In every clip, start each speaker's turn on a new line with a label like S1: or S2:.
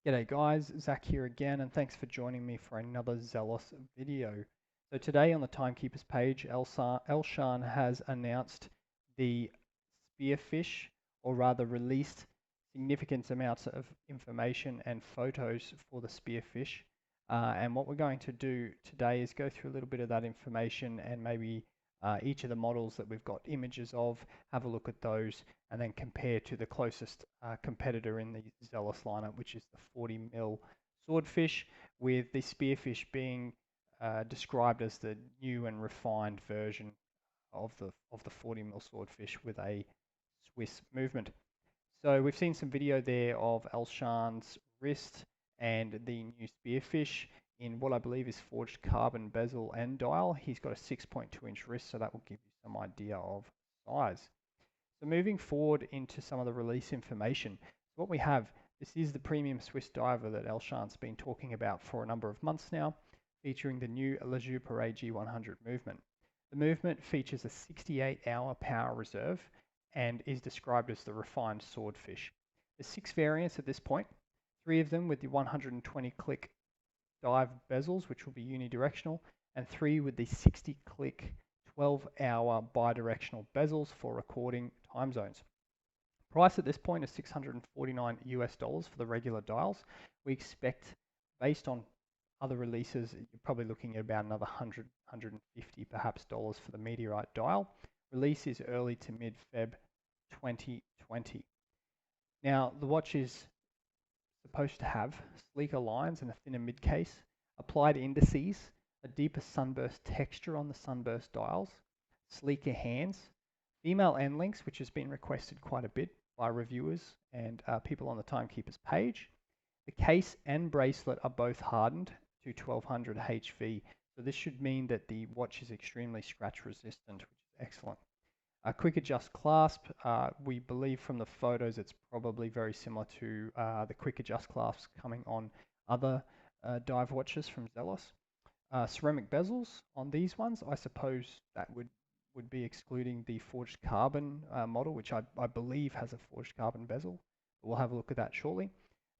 S1: G'day guys, Zach here again, and thanks for joining me for another Zelos video. So today on the Timekeepers page, Elshan has announced the Spearfish, or rather released significant amounts of information and photos for the Spearfish. And what we're going to do today is go through a little bit of that information and maybe each of the models that we've got images of, have a look at those, and then compare to the closest competitor in the Zelos lineup, which is the 40mm Swordfish, with the Spearfish being described as the new and refined version of the 40mm Swordfish with a Swiss movement. So we've seen some video there of Elshan's wrist and the new Spearfish in what I believe is forged carbon bezel and dial. He's got a 6.2-inch wrist, so that will give you some idea of size. So moving forward into some of the release information, what we have, this is the premium Swiss diver that Elshan's been talking about for a number of months now, featuring the new Le Juperay G100 movement. The movement features a 68-hour power reserve and is described as the refined Swordfish. There's 6 variants at this point, 3 of them with the 120-click dive bezels, which will be unidirectional, and 3 with the 60-click 12-hour bidirectional bezels for recording time zones. Price at this point is $649 for the regular dials. We expect, based on other releases, you're probably looking at about another 100, 150 perhaps dollars for the Meteorite dial. Release is early to mid-Feb 2020. Now, the watch is supposed to have sleeker lines and a thinner mid case, applied indices, a deeper sunburst texture on the sunburst dials, sleeker hands, female end links, which has been requested quite a bit by reviewers and people on the Timekeepers page. The case and bracelet are both hardened to 1200 HV, so this should mean that the watch is extremely scratch resistant, which is excellent. A quick adjust clasp, we believe from the photos it's probably very similar to the quick adjust clasps coming on other dive watches from Zelos. Ceramic bezels on these ones, I suppose that would be excluding the forged carbon model, which I believe has a forged carbon bezel. We'll have a look at that shortly.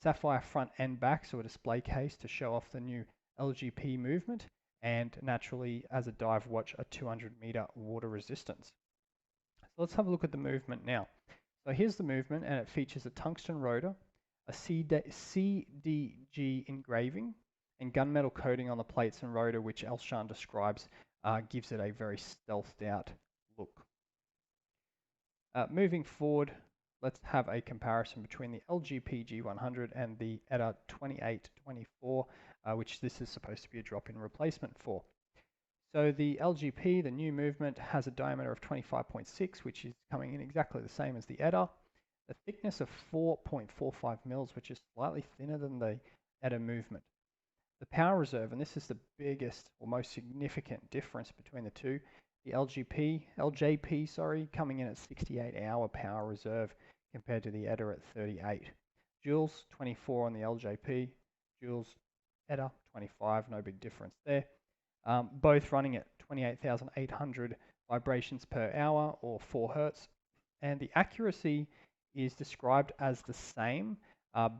S1: Sapphire front and back, so a display case to show off the new LGP movement, and naturally, as a dive watch, a 200-meter water resistance. So let's have a look at the movement now. So here's the movement, and it features a tungsten rotor, a CDG engraving, and gunmetal coating on the plates and rotor, which Elshan describes gives it a very stealthed out look. Moving forward, let's have a comparison between the LGP G100 and the ETA 2824, which this is supposed to be a drop-in replacement for. So the LGP, the new movement, has a diameter of 25.6, which is coming in exactly the same as the ETA. A thickness of 4.45 mils, which is slightly thinner than the ETA movement. The power reserve, and this is the biggest or most significant difference between the two, the LJP, coming in at 68-hour power reserve compared to the ETA at 38. Joules, 24 on the LJP, joules ETA, 25, no big difference there. Both running at 28,800 vibrations per hour or 4 Hertz, and the accuracy is described as the same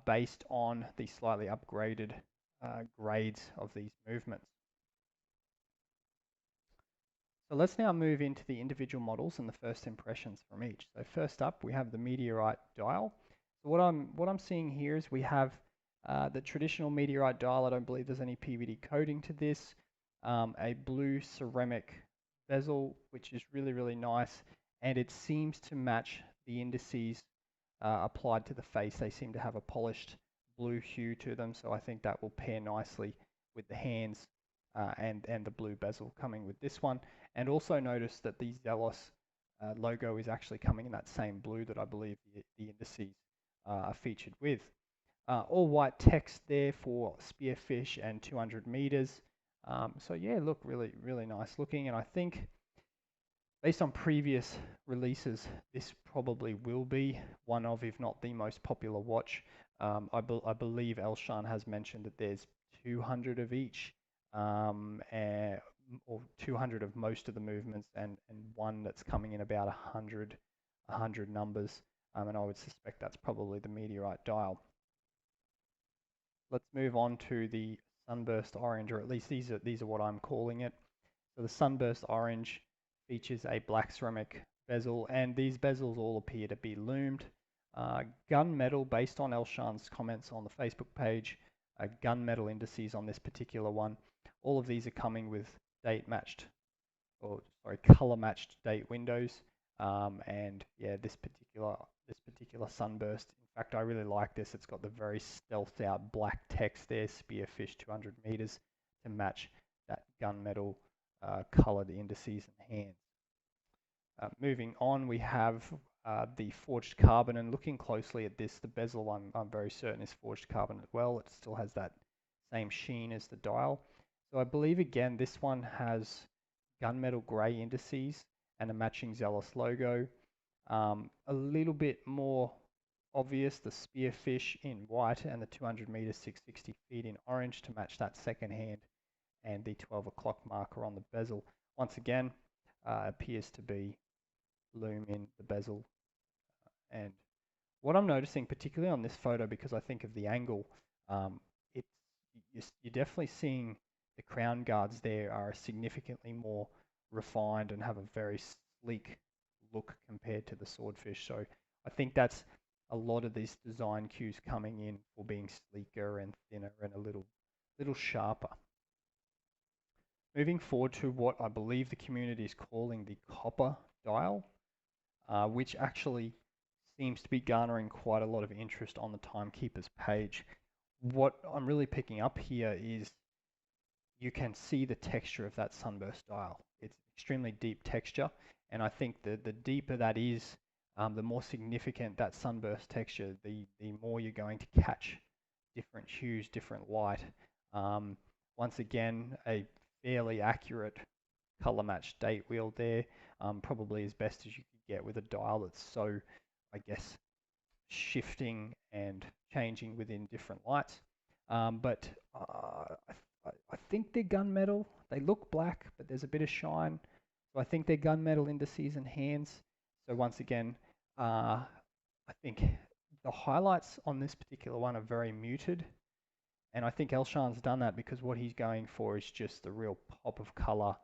S1: based on the slightly upgraded grades of these movements. So let's now move into the individual models and the first impressions from each. So first up, we have the Meteorite dial. So what I'm seeing here is we have the traditional Meteorite dial. I don't believe there's any PVD coating to this. A blue ceramic bezel, which is really nice, and it seems to match the indices applied to the face. They seem to have a polished blue hue to them, so I think that will pair nicely with the hands and the blue bezel coming with this one. And also notice that the Zelos logo is actually coming in that same blue that I believe the indices are featured with. All white text there for Spearfish and 200 meters. So yeah, look, really nice looking, and I think based on previous releases, this probably will be one of, if not the most popular watch. I believe Elshan has mentioned that there's 200 of each, or 200 of most of the movements, and one that's coming in about 100 numbers, and I would suspect that's probably the Meteorite dial. let's move on to the Sunburst Orange, or at least these are what I'm calling it. So the Sunburst Orange features a black ceramic bezel, and these bezels all appear to be lumed. Gunmetal, based on Elshan's comments on the Facebook page, gunmetal indices on this particular one. All of these are coming with color matched date windows. And yeah, this particular Sunburst. In fact, I really like this. It's got the very stealthed out black text there, Spearfish 200 meters, to match that gunmetal colored indices and hands. Moving on, we have the forged carbon, and looking closely at this, the bezel I'm very certain is forged carbon as well. It still has that same sheen as the dial. So I believe again this one has gunmetal grey indices and a matching Zelos logo. A little bit more obvious, the Spearfish in white and the 200 meters 660 feet in orange to match that second hand, and the 12 o'clock marker on the bezel. Once again, appears to be Lume in the bezel. And what I'm noticing, particularly on this photo, because I think of the angle, you're definitely seeing the crown guards there are significantly more refined and have a very sleek look compared to the Swordfish. So I think that's a lot of these design cues coming in for being sleeker and thinner and a little sharper. Moving forward to what I believe the community is calling the copper dial, which actually seems to be garnering quite a lot of interest on the Timekeepers page. What I'm really picking up here is you can see the texture of that Sunburst dial. It's extremely deep texture, and I think the deeper that is, the more significant that Sunburst texture, the more you're going to catch different hues, different light. Once again, a fairly accurate color match date wheel there, probably as best as you could get with a dial that's so, I guess, shifting and changing within different lights. But I think they're gunmetal. They look black, but there's a bit of shine. So I think they're gunmetal indices and hands. So once again, I think the highlights on this particular one are very muted. And I think Elshan's done that because what he's going for is just the real pop of color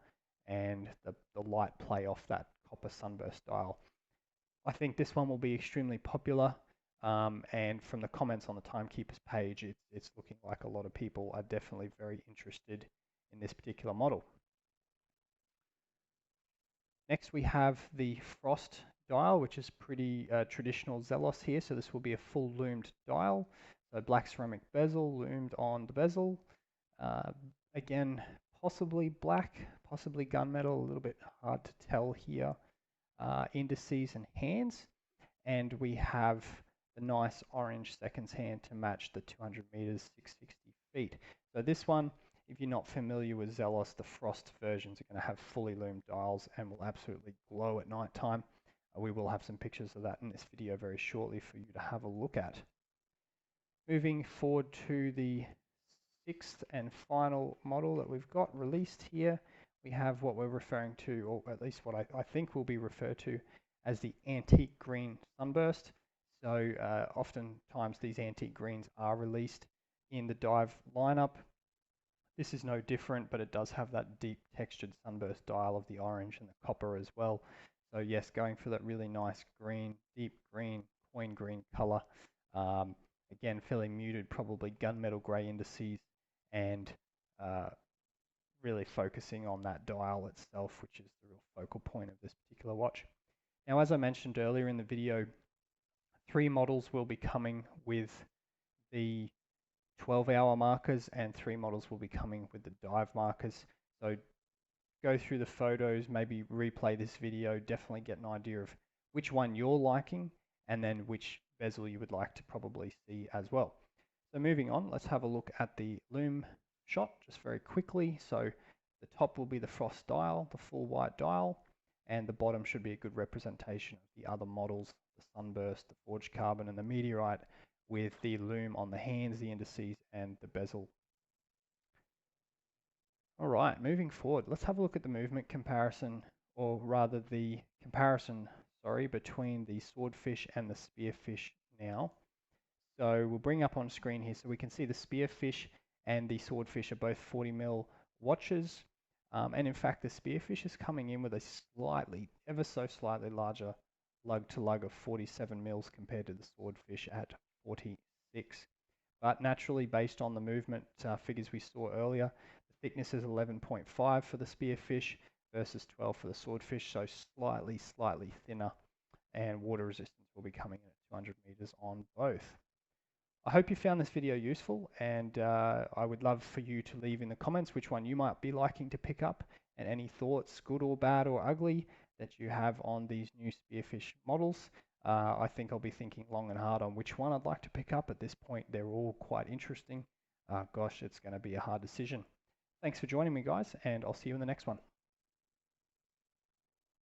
S1: and the light play off that copper Sunburst dial. I think this one will be extremely popular. And from the comments on the Timekeepers page, it's looking like a lot of people are definitely very interested in this particular model. Next, we have the Frost dial, which is pretty traditional Zelos here. So this will be a full loomed dial. So black ceramic bezel loomed on the bezel. Again, possibly black, possibly gunmetal, a little bit hard to tell here. Indices and hands. And we have the nice orange seconds hand to match the 200 meters, 660 feet. So this one, if you're not familiar with Zelos, the Frost versions are going to have fully loomed dials and will absolutely glow at night time. We will have some pictures of that in this video very shortly for you to have a look at. Moving forward to the sixth and final model that we've got released here, we have what we're referring to, or at least what I think will be referred to as the antique green Sunburst. So oftentimes these antique greens are released in the dive lineup. This is no different, but it does have that deep textured Sunburst dial of the orange and the copper as well. So yes, going for that really nice green, deep green, coin green color. Again, fairly muted, probably gunmetal gray indices, and really focusing on that dial itself, which is the real focal point of this particular watch. Now, as I mentioned earlier in the video, 3 models will be coming with the 12-hour markers and 3 models will be coming with the dive markers. So go through the photos, maybe replay this video, definitely get an idea of which one you're liking and then which bezel you would like to probably see as well. So moving on, let's have a look at the Lume shot just very quickly. So the top will be the Frost dial, the full white dial, and the bottom should be a good representation of the other models, the Sunburst, the Forged Carbon, and the Meteorite, with the Lume on the hands, the indices, and the bezel. All right, moving forward, let's have a look at the movement comparison, or rather the comparison, between the Swordfish and the Spearfish now. So we'll bring up on screen here so we can see the spearfish and the swordfish are both 40mm watches. And in fact, the spearfish is coming in with a ever so slightly larger lug to lug of 47 mils compared to the swordfish at 46. But naturally, based on the movement figures we saw earlier, the thickness is 11.5 for the spearfish versus 12 for the swordfish, so slightly thinner, and water resistance will be coming in at 200 meters on both. I hope you found this video useful, and I would love for you to leave in the comments which one you might be liking to pick up, and any thoughts, good or bad or ugly, that you have on these new spearfish models. I think I'll be thinking long and hard on which one I'd like to pick up. At this point, they're all quite interesting. Gosh, it's going to be a hard decision. Thanks for joining me, guys, and I'll see you in the next one.